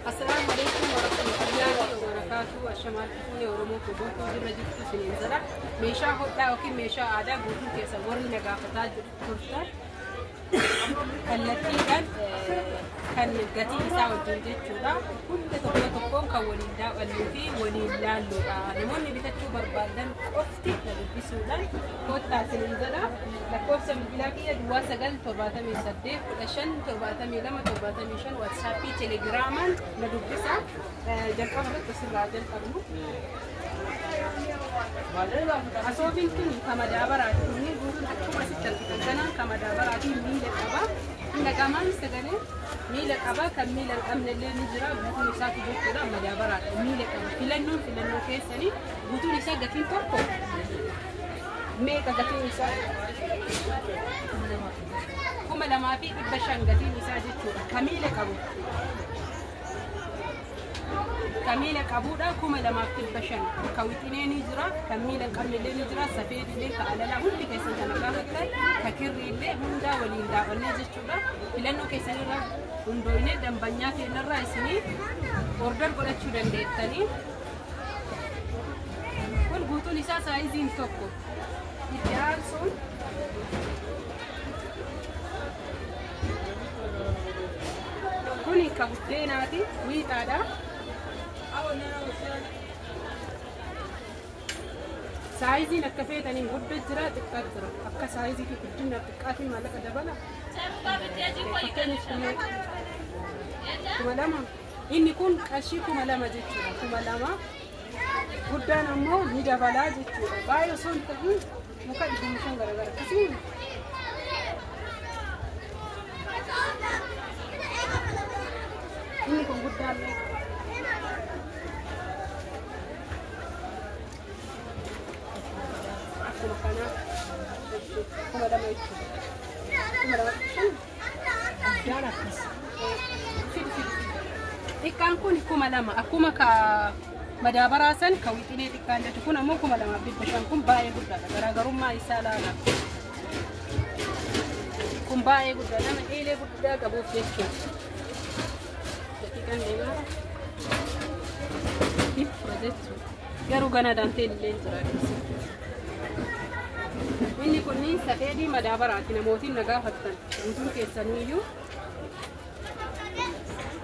السلام عليكم ورحمة الله وبركاته. الشمال كفوني ورمو كبوكو جرجت سنين زرع ميشا هودا وكي ميشا عادا بوتو كيسا ورن نقافتات ترتر التي كان قتي إساء والجنجة جودا كل تقوم كولين دا والنفي ولين لالو نموني بتتشو بربادن أفتي لبسودان كوتا سنين زرع لكوف سمبلاكية دواسة قل ترباتا من صديق ولشن ترباتا من لما ترباتا من شن واتسابي تليجراما لدبسا جرقم بتصل راجل قبلو أصوبين كن كما دابرات كني بقول أكو ستة كنا كما دابرات ميل كبا إن كمان سكني ميل كبا كميل الأمن اللي نجرا بقول نساك بقول كما دابرات ميل كبا فيلنون كيسني بقول نساك قتين توكو ميك قتين نساك كم لما في بشان قتين نساك جتوا كميل كبا كميلة كابودا كوما لما في البشن كويتيني نجرا كميلة كميلة نجرا سفيد اللي كعلى لا هم كيسن تنقابتك ككير اللي هندا وليندا ونجس شودا لأنه كيسن را هندوينه دم بنيات النرا اسمي أوردر قلت شودا ديتني والقطو لسا سايزين توكو يتعال صون كوني كابوتيناتي ويتادا سايزي نكفيت أني غد جرا تكتر أبكى سايزي في كل تكاتي مالك دبلا كمالما إني كون أشي كمالما جتوا كمالما غدان أمو ندبلا جتوا بايو صون تقول مكان يكون غير كسين إني كون غدان ikan kun kuma lama akuma ka madabarasan kawitine ikan da tukuna mu kuma lama bibashan kun baaye gudda garagarumma isalala kun baaye gudda nama ile gudda gabo fecce ikan dema ip project garu gana dante lenzura inni kunni safedi madabarati namooti nagaa fattan guutuun keessaniyyuu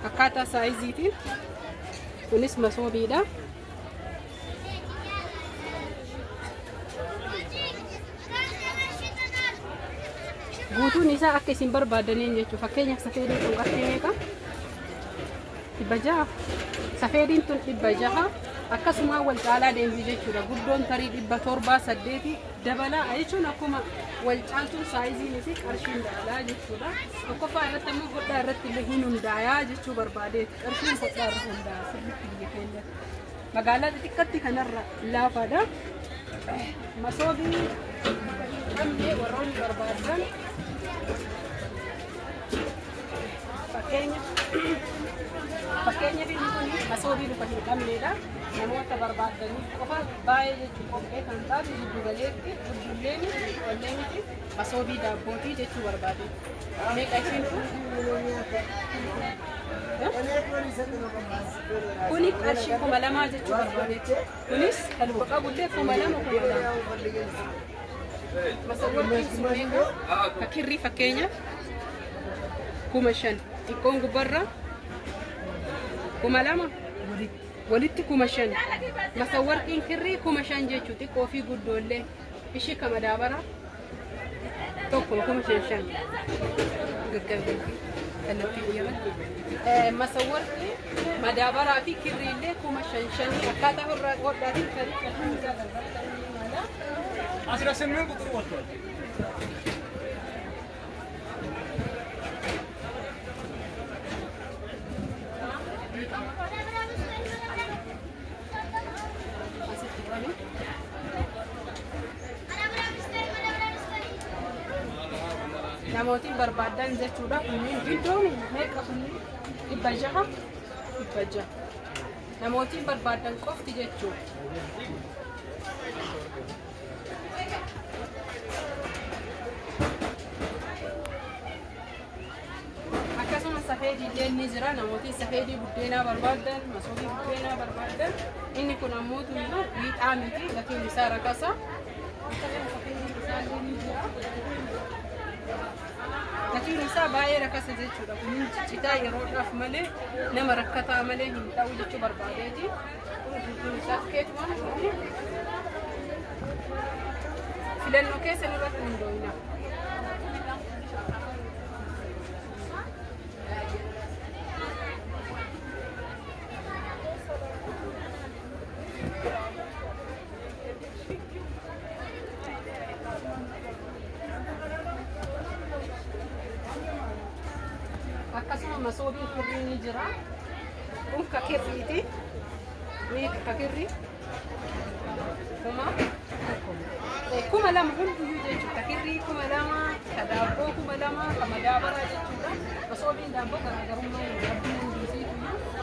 akkaataa saayiziitiin kunis masoobiidha guutuun isaa akka isin barbaadaniin jechuudha fakkeenyaaf safediin kun qarshii meeqa 600 safediin tun 600 akkasuma wal caalaa deemti jechuudha guddoon tarii 700 dabala jechuun akkuma wal caaltuun saayiziin fi qarshiin dabalaa jechuudha tokkoffaa irratti immoo godhaa irratti illee hin hundaayaa jechuu barbaadeeti qarshiin godhaa irra hundaa'a sirriitti biyya keenya magaalaa xixiqqatti kanarra laafaadha masoobii qabnee warroonni barbaadan fakkeenya biyyi kun masoobii luka hin qabneedha namoota barbaadanii qofa baay'ee jechuun qophee kan taatu jiddu galeetti gudulleen walleenitti masoobii daabbootii jechuu barbaade meeqa isiin kuni qarshii 2,000 jechuu barbaade kunis kan luka qabullee 2,000 masoobii sun meeqa ka kirrii fakkeenyaaf 5,000 xiqqoon gubbarra 2,000 walitti 5,000 masawwarqiin kirrii 5,000 jechuun xiqqoo fi guddoollee ishii kama daabara tokko 5,500 gaggabalti kallattii guyyaatti masawwarqii madaabaraa fi kirriillee 5,500 akkaataa hodhaatiin tarii qalbii jaalladha asirra semmeen quxuruu waltoota namootiin barbaadan jechuudha kunniin giddoon meeqa kunniin 600 namootiin barbaadan qofti jechuudha akkasumas safeedii illee ni jira. Namooti safeedii buddeenaa barbaadan, masoobii buddeenaa barbaadan. Inni kun ammoo tuyyuu miidhaa miti. Gatiin isaa rakasa. Safeedii isaa illee ni jira. Gatiin isaa baay'ee rakasa jechuudha. Kun ciccitaa yeroodhaaf malee nama rakkataa malee hin ta'u jechuu barbaadeeti. Kun isaa keetuma filannoo keessan irratti hundooyina. Akkasuma masoobii kirrii ni jira. Kun kakirriiti. Ni kakirri. Kuma lama hunduyyuu jechuudha. Kakirrii kuma lama, ka daabboo kuma lama, ka madaabaraa jechuudha. Masoobiin daabboo garaagarummaa hin qabdu hunduusiitu.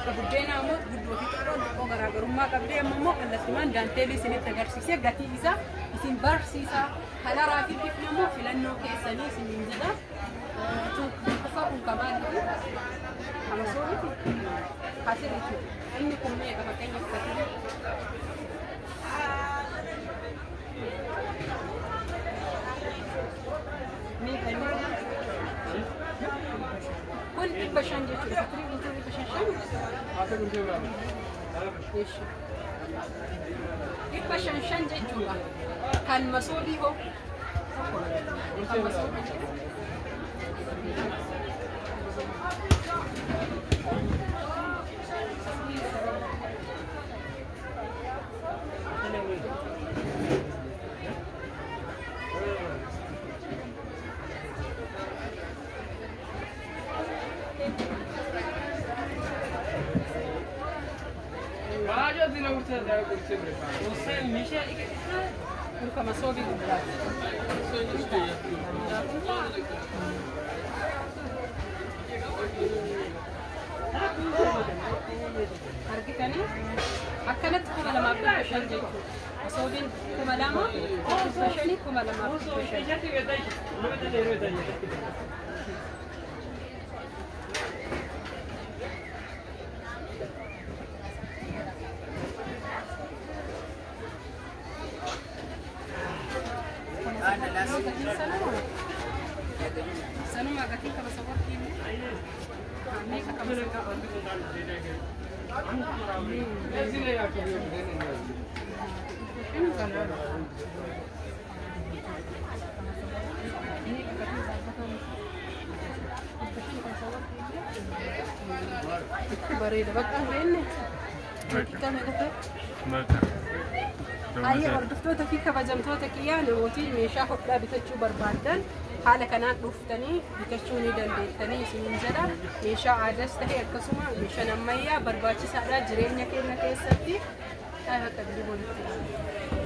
Ka buddeenaa immoo guddoo fi xiqqoo garaagarummaa qabdee amma immoo kallattimaan daanteelii isinitti agarsiisee gatii isaa isin barsiisa. Kalaraa fi bifni immoo filannoo keessanii isiniin jedha. Kun kamaali? Masoobiiti. Kasirriiti. Inni kun meeqa fakkeenyaaf kasirri? Kun 500 jechuudha. Fakkiin guutuu 500 jechuudha. Kan masoobii hoo? Kan masoobii. Bukan masoobii guddaati. Argitanii akkanatti 2,500 jechuudha. Masoobiin 2,000, 5,000, 2,500. Sanuma gatii qaba sabartiin meeqa qaba bareeda bakka beenne bakka meeqa Ayya hordoftoota fi kabajamtoota kiyyaa namooti meeshaa hodhaa bitachuu barbaadan haala kanaan dhuftanii bitachuu ni dandeettanii isiniin jedha. Meeshaa aadaas ta'e akkasuma meeshaan ammayyaa barbaachisaadha jireenya keenya keessatti. Akka